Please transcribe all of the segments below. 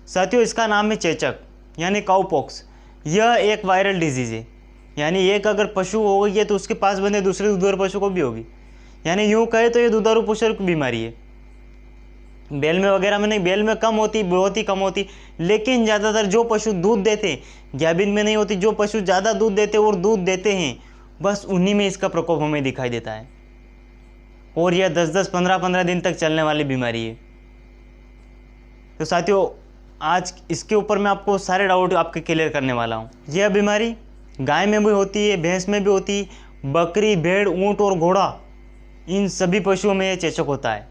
साथियों इसका नाम है चेचक यानी काऊ पॉक्स। यह एक वायरल डिजीज़ है, यानी एक अगर पशु हो गई है तो उसके पास बंधे दूसरे दुधारू पशु को भी होगी। यानी यूँ कहे तो ये दुधारू पशु की बीमारी है। बैल में वगैरह में नहीं, बैल में कम होती, बहुत ही कम होती, लेकिन ज़्यादातर जो पशु दूध देते हैं, गाभिन में नहीं होती। जो पशु ज़्यादा दूध देते और दूध देते हैं बस उन्हीं में इसका प्रकोप हमें दिखाई देता है। और यह 10-10, 15-15 दिन तक चलने वाली बीमारी है। तो साथियों आज इसके ऊपर मैं आपको सारे डाउट आपके क्लियर करने वाला हूँ। यह बीमारी गाय में भी होती है, भैंस में भी होती है, बकरी, भेड़, ऊँट और घोड़ा, इन सभी पशुओं में यह चेचक होता है।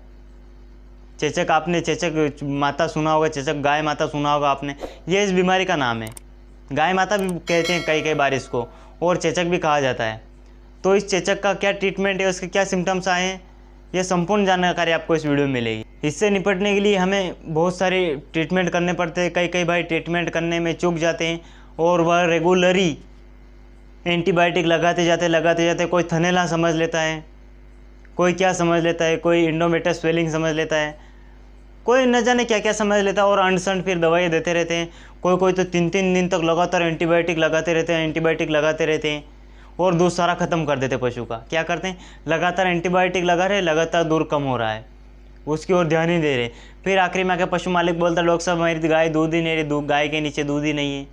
चेचक आपने चेचक माता सुना होगा, चेचक गाय माता सुना होगा आपने। यह इस बीमारी का नाम है। गाय माता भी कहते हैं कई बार इसको, और चेचक भी कहा जाता है। तो इस चेचक का क्या ट्रीटमेंट है, उसके क्या सिम्टम्स आए हैं, यह संपूर्ण जानकारी आपको इस वीडियो में मिलेगी। इससे निपटने के लिए हमें बहुत सारे ट्रीटमेंट करने पड़ते हैं। कई बार ट्रीटमेंट करने में चूक जाते हैं और वह रेगुलरी एंटीबायोटिक लगाते जाते। कोई थनैला समझ लेता है, कोई क्या समझ लेता है, कोई इंडोमेट्रियस स्वेलिंग समझ लेता है, कोई न जाने क्या क्या समझ लेता है और अंडसंड फिर दवाइयाँ देते रहते हैं। कोई तो 3-3 दिन तक लगातार एंटीबायोटिक लगाते रहते हैं और दूध सारा ख़त्म कर देते पशु का। क्या करते हैं, लगातार एंटीबायोटिक लगा रहे, लगातार दूध कम हो रहा है, उसकी ओर ध्यान ही दे रहे। फिर आखिरी में आके पशु मालिक बोलता है, डॉक्टर साहब मेरी गाय दूध ही नहीं रही, गाय के नीचे दूध ही नहीं है,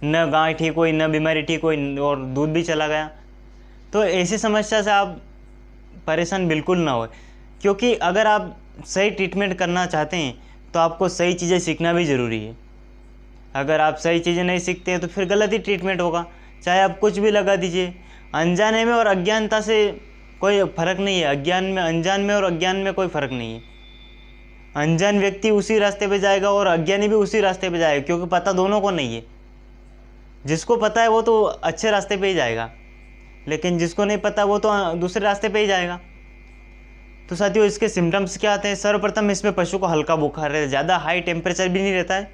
न गाय ठीक हुई न बीमारी ठीक हुई और दूध भी चला गया। तो ऐसी समस्या से आप परेशान बिल्कुल ना हो, क्योंकि अगर आप सही ट्रीटमेंट करना चाहते हैं तो आपको सही चीज़ें सीखना भी ज़रूरी है। अगर आप सही चीज़ें नहीं सीखते हैं तो फिर गलत ही ट्रीटमेंट होगा, चाहे आप कुछ भी लगा दीजिए। अनजाने में और अज्ञानता से कोई फ़र्क नहीं है। अनजान में और अज्ञान में कोई फ़र्क नहीं है। अनजान व्यक्ति उसी रास्ते पे जाएगा और अज्ञानी भी उसी रास्ते पे जाएगा, क्योंकि पता दोनों को नहीं है। जिसको पता है वो तो अच्छे रास्ते पे ही जाएगा, लेकिन जिसको नहीं पता वो तो दूसरे रास्ते पे ही जाएगा। तो साथियों इसके सिम्टम्स क्या आते हैं। सर्वप्रथम इसमें पशु को हल्का बुखार रहता है, ज़्यादा हाई टेम्परेचर भी नहीं रहता है,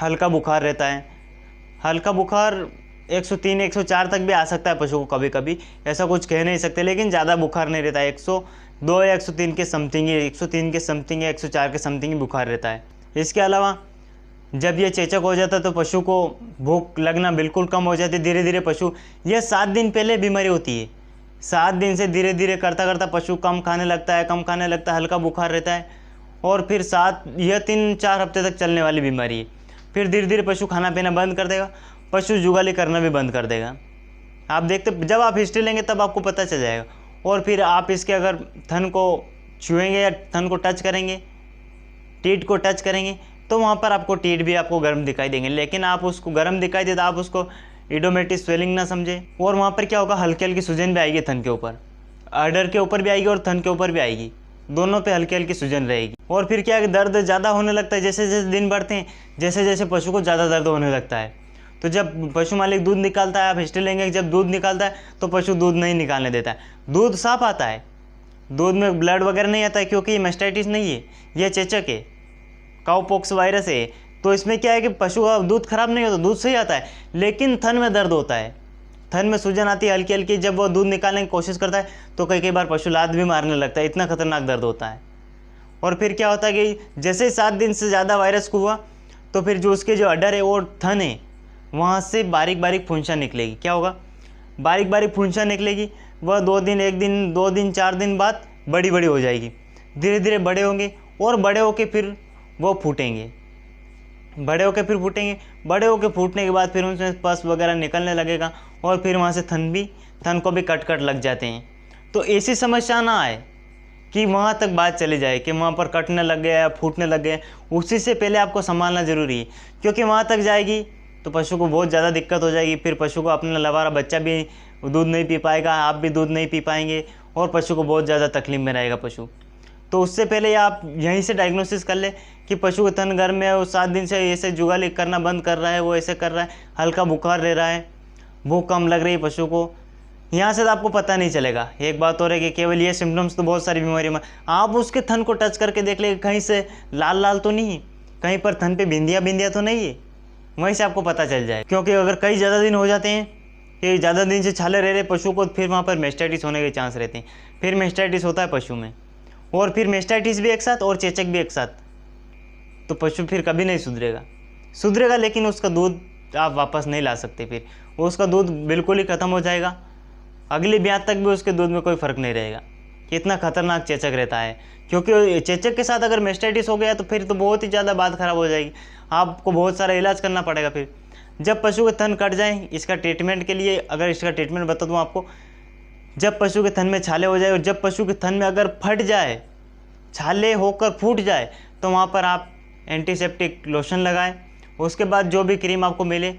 हल्का बुखार रहता है। हल्का बुखार 103, 104 तक भी आ सकता है पशु को कभी कभी, ऐसा कुछ कह नहीं सकते, लेकिन ज़्यादा बुखार नहीं रहता है। 102 या 103 के समथिंग, 103 के समथिंग या 104 के समथिंग ही बुखार रहता है। इसके अलावा जब ये चेचक हो जाता है तो पशु को भूख लगना बिल्कुल कम हो जाती है। धीरे धीरे पशु, यह 7 दिन पहले बीमारी होती है, 7 दिन से धीरे धीरे करता पशु कम खाने लगता है, हल्का बुखार रहता है, और फिर 3-4 हफ्ते तक चलने वाली बीमारी है। फिर धीरे धीरे पशु खाना पीना बंद कर देगा, पशु जुगाली करना भी बंद कर देगा। आप देखते, जब आप हिस्ट्री लेंगे तब आपको पता चल जाएगा। और फिर आप इसके अगर थन को छुएंगे या थन को टच करेंगे, टीट को टच करेंगे, तो वहाँ पर आपको टीट भी आपको गर्म दिखाई देंगे। लेकिन आप उसको गर्म दिखाई दे तो आप उसको इडोमेटिस स्वेलिंग ना समझे। और वहाँ पर क्या होगा, हल्की हल्की सूजन भी आएगी थन के ऊपर, अडर के ऊपर भी आएगी और थन के ऊपर भी आएगी, दोनों पे हल्की हल्की सूजन रहेगी। और फिर क्या है, दर्द ज़्यादा होने लगता है। जैसे जैसे दिन बढ़ते हैं, जैसे जैसे पशु को ज़्यादा दर्द होने लगता है। तो जब पशु मालिक दूध निकालता है, आप हिस्ट्री लेंगे, जब दूध निकालता है तो पशु दूध नहीं निकालने देता है। दूध साफ आता है, दूध में ब्लड वगैरह नहीं आता है, क्योंकि ये मास्टाइटिस नहीं है, यह चेचक है, काउपॉक्स वायरस है। तो इसमें क्या है कि पशु का दूध खराब नहीं होता, दूध सही आता है, लेकिन थन में दर्द होता है, थन में सूजन आती है हल्की हल्की। जब वो दूध निकालने की कोशिश करता है तो कई बार पशु लात भी मारने लगता है, इतना खतरनाक दर्द होता है। और फिर क्या होता है कि जैसे 7 दिन से ज़्यादा वायरस को हुआ तो फिर जो उसके जो अडर है और थन है, वहाँ से बारीक बारीक फुंसा निकलेगी। क्या होगा, बारीक बारीक फुंसा निकलेगी। वह 2 दिन, 1 दिन, 2 दिन, 4 दिन बाद बड़ी बड़ी हो जाएगी। धीरे धीरे बड़े होंगे और बड़े होके फिर वो फूटेंगे, बड़े होके फिर फूटेंगे। बड़े होके फूटने के बाद फिर उनमें पस वगैरह निकलने लगेगा और फिर वहाँ से थन को भी कट लग जाते हैं। तो ऐसी समस्या ना आए कि वहाँ तक बात चली जाए कि वहाँ पर कटने लग गया या फूटने लग गया। उसी से पहले आपको संभालना ज़रूरी है, क्योंकि वहाँ तक जाएगी तो पशु को बहुत ज़्यादा दिक्कत हो जाएगी। फिर पशु को अपना लवारा बच्चा भी दूध नहीं पी पाएगा, आप भी दूध नहीं पी पाएंगे और पशु को बहुत ज़्यादा तकलीफ में रहेगा पशु। तो उससे पहले आप यहीं से डायग्नोसिस कर ले कि पशु का तन गर्म है, वो 7 दिन से ऐसे जुगाली करना बंद कर रहा है, वो ऐसे कर रहा है, हल्का बुखार रह रहा है, भूख कम लग रही है पशु को। यहाँ से तो आपको पता नहीं चलेगा। एक बात और है कि केवल ये सिम्टम्स तो बहुत सारी बीमारियों में, आप उसके थन को टच करके देख ले, कहीं से लाल लाल तो नहीं है, कहीं पर थन पे बिंदिया तो नहीं है, वहीं से आपको पता चल जाए। क्योंकि अगर कई ज़्यादा दिन हो जाते हैं कि ज़्यादा दिन से छाले रह रहे पशु को, फिर वहाँ पर मास्टाइटिस होने के चांस रहते हैं। फिर मास्टाइटिस होता है पशु में, और फिर मास्टाइटिस भी एक साथ और चेचक भी एक साथ। तो पशु फिर कभी नहीं सुधरेगा, लेकिन उसका दूध आप वापस नहीं ला सकते, फिर उसका दूध बिल्कुल ही ख़त्म हो जाएगा। अगली ब्यात तक भी उसके दूध में कोई फ़र्क नहीं रहेगा। इतना खतरनाक चेचक रहता है, क्योंकि चेचक के साथ अगर मेस्टाइटिस हो गया तो फिर तो बहुत ही ज़्यादा बात ख़राब हो जाएगी, आपको बहुत सारा इलाज करना पड़ेगा। फिर जब पशु के थन कट जाए, इसका ट्रीटमेंट के लिए अगर इसका ट्रीटमेंट बता दूँ आपको, जब पशु के थन में छाले हो जाए और जब पशु के थन में अगर फट जाए, छाले होकर फूट जाए, तो वहाँ पर आप एंटीसेप्टिक लोशन लगाएं। उसके बाद जो भी क्रीम आपको मिले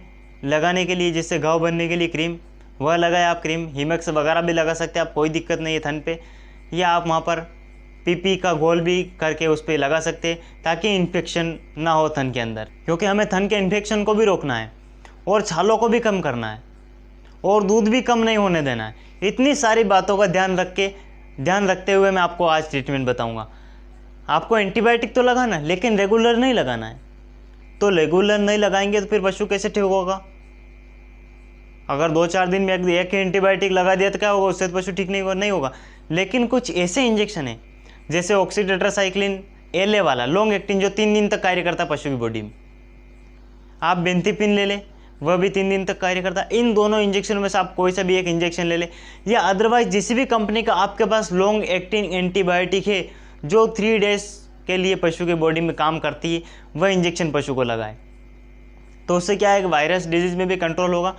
लगाने के लिए, जिससे घाव बनने के लिए क्रीम, वह लगाए आप क्रीम। हिमेक्स वगैरह भी लगा सकते हैं आप, कोई दिक्कत नहीं है थन पे। या आप वहाँ पर पीपी का घोल भी करके उस पर लगा सकते हैं, ताकि इन्फेक्शन ना हो थन के अंदर, क्योंकि हमें थन के इन्फेक्शन को भी रोकना है और छालों को भी कम करना है और दूध भी कम नहीं होने देना है। इतनी सारी बातों का ध्यान रखते हुए मैं आपको आज ट्रीटमेंट बताऊंगा। आपको एंटीबायोटिक तो लगाना है, लेकिन रेगुलर नहीं लगाना है। तो रेगुलर नहीं लगाएंगे तो फिर पशु कैसे ठीक होगा? अगर 2-4 दिन में एक एंटीबायोटिक लगा दिया तो क्या होगा? उससे तो पशु ठीक नहीं होगा। लेकिन कुछ ऐसे इंजेक्शन है, जैसे ऑक्सीटेट्रासाइक्लिन LA वाला लॉन्ग एक्टिंग, जो 3 दिन तक कार्य करता है पशु की बॉडी में। आप बेंथिपिन ले लें, वह भी 3 दिन तक कार्य करता है। इन दोनों इंजेक्शन में से आप कोई सा भी एक इंजेक्शन ले लें, या अदरवाइज जिस भी कंपनी का आपके पास लॉन्ग एक्टिंग एंटीबायोटिक है जो 3 डेज के लिए पशु के बॉडी में काम करती है, वह इंजेक्शन पशु को लगाए। तो उससे क्या है कि वायरस डिजीज़ में भी कंट्रोल होगा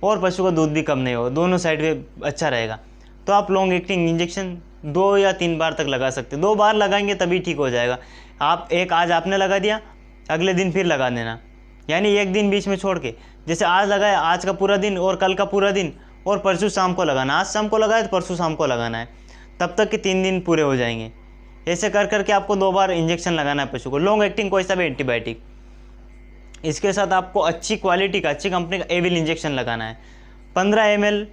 और पशु का दूध भी कम नहीं होगा, दोनों साइड में अच्छा रहेगा। तो आप लॉन्ग एक्टिंग इंजेक्शन 2 या 3 बार तक लगा सकते हैं। 2 बार लगाएंगे तभी ठीक हो जाएगा। आप एक आज आपने लगा दिया, अगले दिन फिर लगा देना, यानी एक दिन बीच में छोड़ के, जैसे आज लगाया आज का पूरा दिन और कल का पूरा दिन और परसों शाम को लगाना। आज शाम को लगाया तो परसों शाम को लगाना है, तब तक के 3 दिन पूरे हो जाएंगे। ऐसे कर करके आपको 2 बार इंजेक्शन लगाना है पशु को, लॉन्ग एक्टिंग कोई सा भी एंटीबायोटिक। इसके साथ आपको अच्छी क्वालिटी का, अच्छी कंपनी का एविल इंजेक्शन लगाना है। 15 ml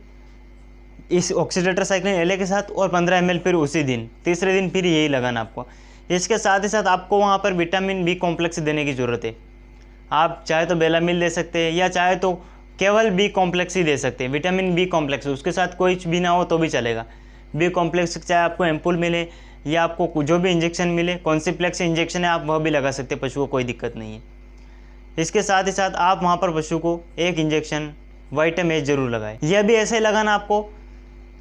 इस ऑक्सीटेट्रासाइक्लिन LA के साथ और 15 ml फिर उसी दिन, तीसरे दिन फिर यही लगाना आपको। इसके साथ ही साथ आपको वहाँ पर विटामिन B कॉम्प्लेक्स देने की ज़रूरत है। आप चाहे तो बेलामिल दे सकते हैं, या चाहे तो केवल B कॉम्प्लेक्स ही दे सकते हैं। विटामिन B कॉम्प्लेक्स, उसके साथ कोई भी ना हो तो भी चलेगा। B कॉम्प्लेक्स चाहे आपको एम्पुल मिले या आपको जो भी इंजेक्शन मिले, कॉन्सिप्लेक्स इंजेक्शन है, आप वह भी लगा सकते हैं पशु को, कोई दिक्कत नहीं है। इसके साथ ही साथ आप वहाँ पर पशु को एक इंजेक्शन वाइटामिन H जरूर लगाएं। यह भी ऐसे ही लगाना, आपको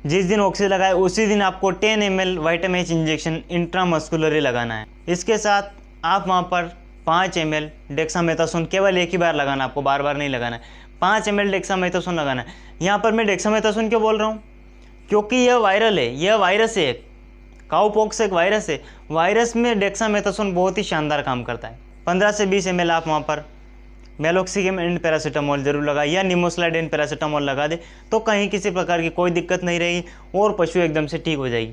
जिस दिन ऑक्सी लगाए उसी दिन आपको 10 ml वाइटामिन H इंजेक्शन इंट्रामस्कुलरी लगाना है। इसके साथ आप वहाँ पर 5 ml डेक्सामेथासोन केवल एक ही बार लगाना, आपको बार बार नहीं लगाना है। 5 ml डेक्सामेथासोन लगाना है। यहाँ पर मैं डेक्सामेथासोन क्यों बोल रहा हूँ? क्योंकि यह वायरल है, यह वायरस है, एक काउपॉक्स एक वायरस है। वायरस में डेक्सामेथासोन बहुत ही शानदार काम करता है। 15 से 20 ml आप वहाँ पर मेलोक्सिगम एंड पैरासीटामोल जरूर लगाए, या निमोस्लाइड एंड पैरासीटामोल लगा दे, तो कहीं किसी प्रकार की कोई दिक्कत नहीं रहेगी और पशु एकदम से ठीक हो जाएगी।